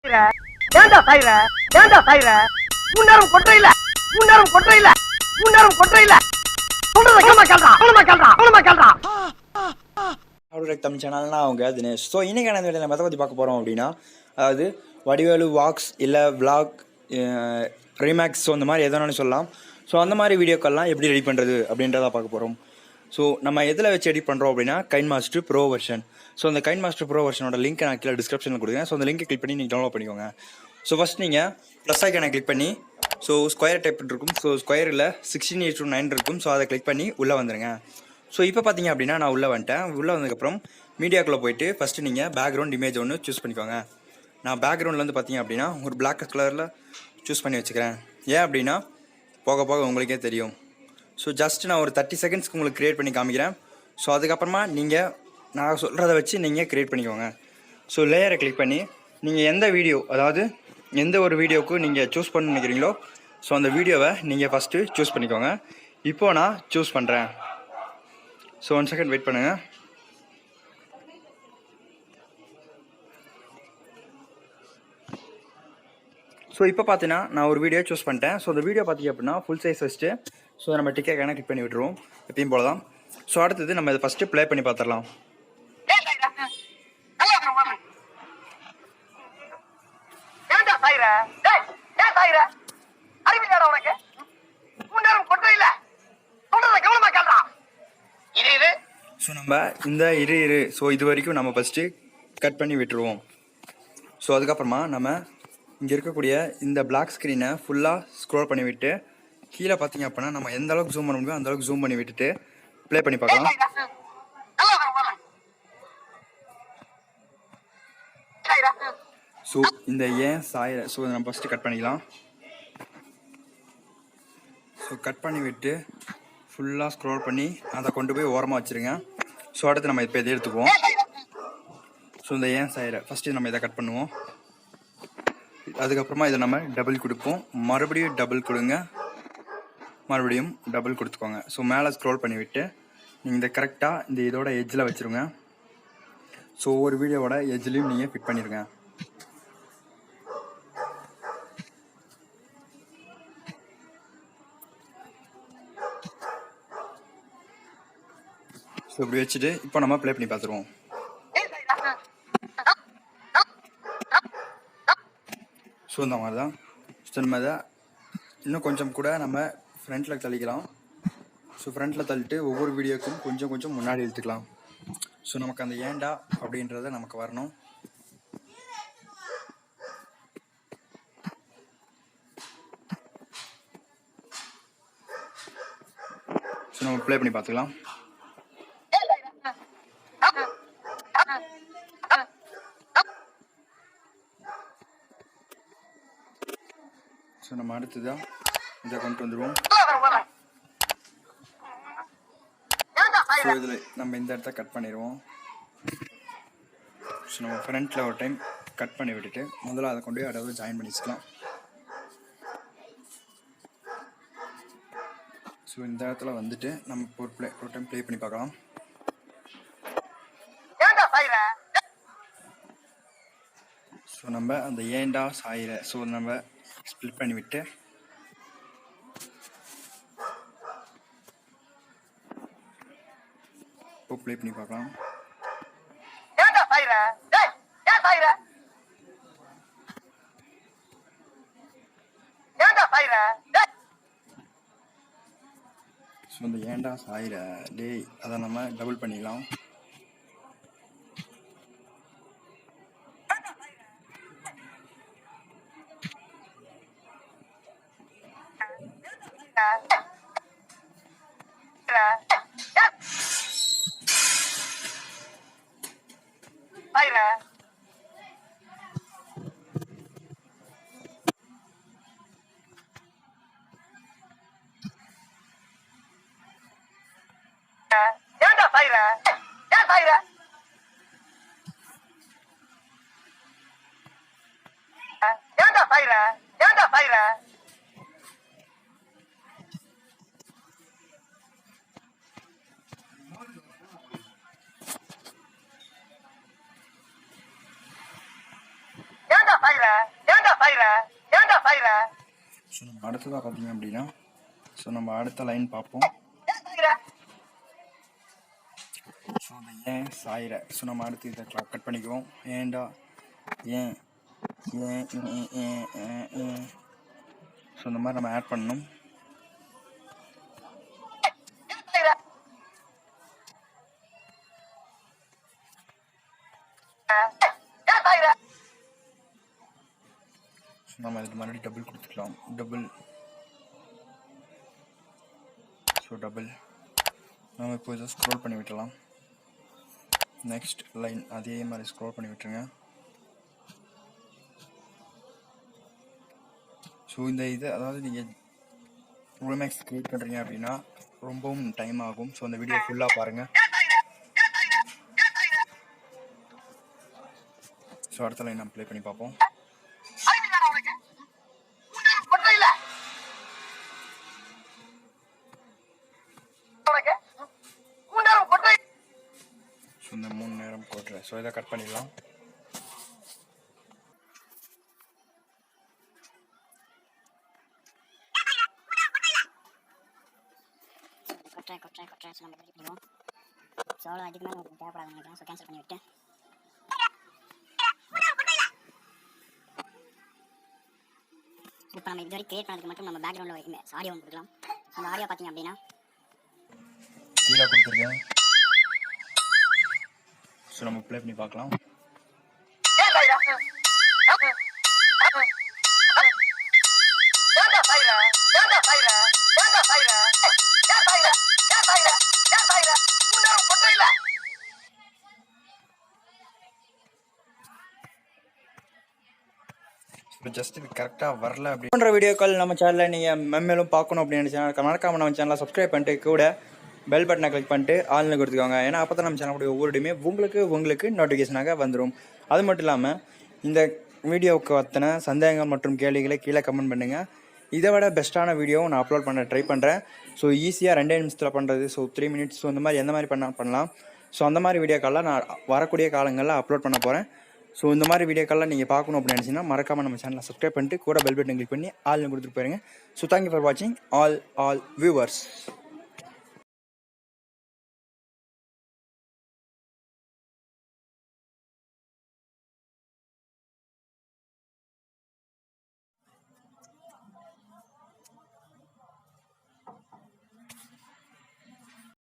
ஏண்டா சாயிர ஏண்டா சாயிர முன்னேறம் கொட்டையில முன்னேறம் கொட்டையில முன்னேறம் கொட்டையில சொல்றத கேமா கேள்றா அவளமா கேள்றா அவளமா கேள்றா அவரோட தமிழ் சேனல்னா அவங்க தினேஷ். ஸோ இன்றைக்கான இந்த வீடியோ நம்ம எதை பற்றி பார்க்க போகிறோம் அப்படின்னா, அதாவது வடிவேலு வாக்ஸ் இல்லை விளாக் ரீமேக்ஸ், ஸோ இந்த மாதிரி எதனாலும் சொல்லலாம். ஸோ அந்த மாதிரி வீடியோக்கள்லாம் எப்படி ரெடி பண்ணுறது அப்படின்றத பார்க்க போகிறோம். ஸோ நம்ம எதில் வச்சு எடிட் பண்ணுறோம் அப்படின்னா கைன் மாஸ்டர் ப்ரோ வெர்ஷன். ஸோ அந்த கைன் மாஸ்டர் ப்ரோ வெர்ஷனோட லிங்க் நான் கீழே டிஸ்கிரிப்ஷனில் கொடுக்குறேன். ஸோ அந்த லிங்கை கிளிக் பண்ணி நீங்கள் டவுன்லோட் பண்ணிக்கோங்க. ஸோ ஃபஸ்ட் நீங்கள் ப்ளஸ் ஐக்கானை கிளிக் பண்ணி ஸோ ஸ்கொயர் டைப் இருக்கும். ஸோ ஸ்கொயரில் 16:9 இருக்கும். ஸோ அதை கிளிக் பண்ணி உள்ளே வந்துடுங்க. ஸோ இப்போ பார்த்தீங்க அப்படின்னா நான் உள்ளே வந்துட்டேன். உள்ளே வந்ததுக்கப்புறம் மீடியாக்குள்ளே போயிட்டு ஃபஸ்ட்டு நீங்கள் பேக்ரவுண்ட் இமேஜ் ஒன்று சூஸ் பண்ணிக்கோங்க. நான் பேக்ரவுண்ட்லேருந்து பார்த்தீங்க அப்படின்னா ஒரு பிளாக் கலரில் சூஸ் பண்ணி வச்சுக்கிறேன். ஏன் அப்படின்னா போக போக உங்களுக்கே தெரியும். ஸோ ஜஸ்ட் நான் ஒரு 30 செகண்ட்ஸ்க்கு உங்களுக்கு க்ரியேட் பண்ணி காமிக்கிறேன். ஸோ அதுக்கப்புறமா நீங்கள் நான் சொல்கிறத வச்சு நீங்கள் க்ரியேட் பண்ணிக்கோங்க. ஸோ லேயரை கிளிக் பண்ணி நீங்கள் எந்த வீடியோ, அதாவது எந்த ஒரு வீடியோவுக்கு நீங்கள் சூஸ் பண்ண நினைக்கிறீங்களோ ஸோ அந்த வீடியோவை நீங்கள் ஃபஸ்ட்டு சூஸ் பண்ணிக்கோங்க. இப்போது நான் சூஸ் பண்ணுறேன். ஸோ 1 செகண்ட் வெயிட் பண்ணுங்கள். ஸோ இப்போ பார்த்தீங்கன்னா நான் ஒரு வீடியோ சூஸ் பண்ணிட்டேன். ஸோ அந்த வீடியோ பார்த்தீங்க அப்படின்னா ஃபுல் சைஸ் வச்சுட்டு ஸோ நம்ம டிக்கெட் கிளிக் பண்ணி விட்டுருவோம் எப்பயும் போல தான். ஸோ அடுத்தது நம்ம இதை ஃபஸ்ட்டு ப்ளே பண்ணி பார்த்துடலாம். ஸோ நம்ம இந்த இரு ஸோ இது வரைக்கும் நம்ம ஃபஸ்ட்டு கட் பண்ணி விட்டுருவோம். ஸோ அதுக்கப்புறமா நம்ம இங்கே இருக்கக்கூடிய இந்த பிளாக் ஸ்க்ரீனை ஃபுல்லாக ஸ்க்ரோல் பண்ணி விட்டு கீழே பார்த்தீங்க அப்படின்னா நம்ம எந்த அளவுக்கு ஜூம் பண்ண முடியுமோ அந்த அளவுக்கு ஜூம் பண்ணி விட்டுட்டு ப்ளே பண்ணி பார்க்கலாம். ஸோ இந்த ஏன் சாய ஸோ நம்ம ஃபஸ்ட்டு கட் பண்ணிக்கலாம். ஸோ கட் பண்ணி விட்டு ஃபுல்லாக ஸ்க்ரோல் பண்ணி அதை கொண்டு போய் ஓரமாக வச்சுருங்க. ஸோ அடுத்து நம்ம இப்போ இதை எடுத்துக்குவோம். ஸோ இந்த ஏன் சாயிரை ஃபஸ்ட்டு நம்ம இதை கட் பண்ணுவோம். அதுக்கப்புறமா இதை நம்ம டபுள் கொடுப்போம். மறுபடியும் டபுள் கொடுங்க, மறுபடியும் டபுள் கொடுத்துக்கோங்க. ஸோ மேலே ஸ்க்ரோல் பண்ணிவிட்டு நீங்கள் இந்த கரெக்டாக இந்த இதோட எட்ஜில் வச்சுருங்க. ஸோ ஒவ்வொரு வீடியோவோட எட்ஜ்லேயும் நீங்கள் ஃபிட் பண்ணிடுங்க. ஸோ இப்படி வச்சுட்டு இப்போ நம்ம ப்ளே பண்ணி பார்த்துருவோம். ஸோ இந்த மாதிரி தான். ஸோ நம்ம இதை இன்னும் கொஞ்சம் கூட நம்ம ஃப்ரண்ட்டில் தள்ளிக்கலாம். ஸோ ஃப்ரண்ட்டில் தள்ளிட்டு ஒவ்வொரு வீடியோக்கும் கொஞ்சம் கொஞ்சம் முன்னாடி இழுத்துக்கலாம். ஸோ நமக்கு அந்த ஏண்டா அப்படின்றத நமக்கு வரணும். ஸோ நம்ம ப்ளே பண்ணி பார்த்துக்கலாம். ஸோ நம்ம அடுத்ததான் இதை கொண்டு வந்துடுவோம். ஸோ இதில் நம்ம இந்த இடத்த கட் பண்ணிடுவோம். ஸோ நம்ம ஃப்ரண்ட்டில் ஒரு டைம் கட் பண்ணி விட்டுட்டு முதல்ல அதை கொண்டு போய் அதாவது ஜாயின் பண்ணி வச்சுக்கலாம். ஸோ இந்த இடத்துல வந்துட்டு நம்ம ஒரு டைம் ப்ளே பண்ணி பார்க்கலாம். ஸோ நம்ம அந்த ஏண்டா சாயிர ஸோ நம்ம ஸ்ப்ளிட் பண்ணி விட்டு இப்போ ப்ளே பண்ணி பார்க்கலாம். ஸோ இந்த ஏண்டா சாயிர டே அதை நம்ம டபுள் பண்ணிக்கலாம். ஸோ நம்ம அடுத்ததாக பார்த்தீங்க அப்படின்னா ஸோ நம்ம அடுத்த லைன் பார்ப்போம். ஸோ அந்த ஏன் சாயிர ஸோ நம்ம அடுத்து இதை கட் பண்ணிக்குவோம். ஏன்டா ஏன் ஏன் ஏன் ஏன் ஏன் ஏன் ஸோ இந்த மாதிரி நம்ம ஆட் பண்ணணும். நம்ம இதுக்கு மறுபடியும் டபுள் கொடுத்துக்கலாம். டபுள் ஸோ டபுள் நம்ம இப்போ இதை ஸ்க்ரோல் பண்ணி விட்டுலாம். நெக்ஸ்ட் லைன் அதே மாதிரி ஸ்க்ரோல் பண்ணி விட்டுருங்க. ஸோ இந்த இது அதாவது நீங்கள் ரிமேக்ஸ் க்ரியேட் பண்ணுறீங்க அப்படின்னா ரொம்பவும் டைம் ஆகும். ஸோ அந்த வீடியோ ஃபுல்லாக பாருங்கள். ஸோ அடுத்த லைன் நம்ம ப்ளே பண்ணி பார்ப்போம். ஸோ இந்த 3 நேரம் போட்டுறேன். ஸோ இதை கட் பண்ணிடலாம். கொட்டுறேன் ஸோ நம்ம ரெடி பண்ணிடுவோம். ஸோ அவ்வளோ இதுக்கு மேலே உங்களுக்கு தேவைப்படாது நினைக்கிறேன். ஸோ கேன்சல் பண்ணி விட்டு இப்போ நம்ம இதுவரை கிரியேட் பண்ணதுக்கு மட்டும் நம்ம பேக்ரவுண்டில் ஆடியோ ஒன்று கொடுக்கலாம். ஸோ அந்த ஆடியோ பார்த்தீங்க அப்படின்னா கீழே கொடுத்துருக்கேன். ஸோ நம்ம ப்ளே பண்ணி பார்க்கலாம். ஜஸ்ட் இது கரெக்டாக வரல அப்படி பண்ணுற வீடியோக்கள் நம்ம சேனலில் நீங்கள் மெம்மேலும் பார்க்கணும் அப்படின்னு நினச்சா மறக்காம நம்ம சேனலை சப்ஸ்கிரைப் பண்ணிட்டு கூட பெல் பட்டனை கிளிக் பண்ணிட்டு ஆள்னு கொடுத்துக்கோங்க. ஏன்னா அப்போ தான் நம்ம சேனலுடைய ஒவ்வொருடையுமே உங்களுக்கு நோட்டிஃபிகேஷனாக வந்துடும். அது மட்டும் இல்லாமல் இந்த வீடியோவுக்கு வத்தின சந்தேகங்கள் மற்றும் கேள்விகளை கீழே கமெண்ட் பண்ணுங்கள். இதை விட பெஸ்ட்டான வீடியோவும் நான் அப்லோட் பண்ண ட்ரை பண்ணுறேன். ஸோ ஈஸியாக 2 நிமிஷத்தில் பண்ணுறது. ஸோ 3 மினிட்ஸ் ஸோ இந்த மாதிரி எந்த மாதிரி பண்ணலாம். ஸோ அந்த மாதிரி வீடியோக்கெல்லாம் நான் வரக்கூடிய காலங்களில் அப்லோட் பண்ண போகிறேன். ஸோ இந்த மாதிரி வீடியோக்கெல்லாம் நீங்கள் பார்க்கணும் அப்படின்னு நினச்சிங்கன்னா மறக்காமல் நம்ம சேனலை சப்ஸ்கிரைப் பண்ணிட்டு கூட பெல் பட்டன் கிளிக் பண்ணி ஆள்னு கொடுத்துட்டு போயிருங்க. ஸோ தேங்க்யூ ஃபார் வாட்சிங் ஆல் வியூவர்ஸ்.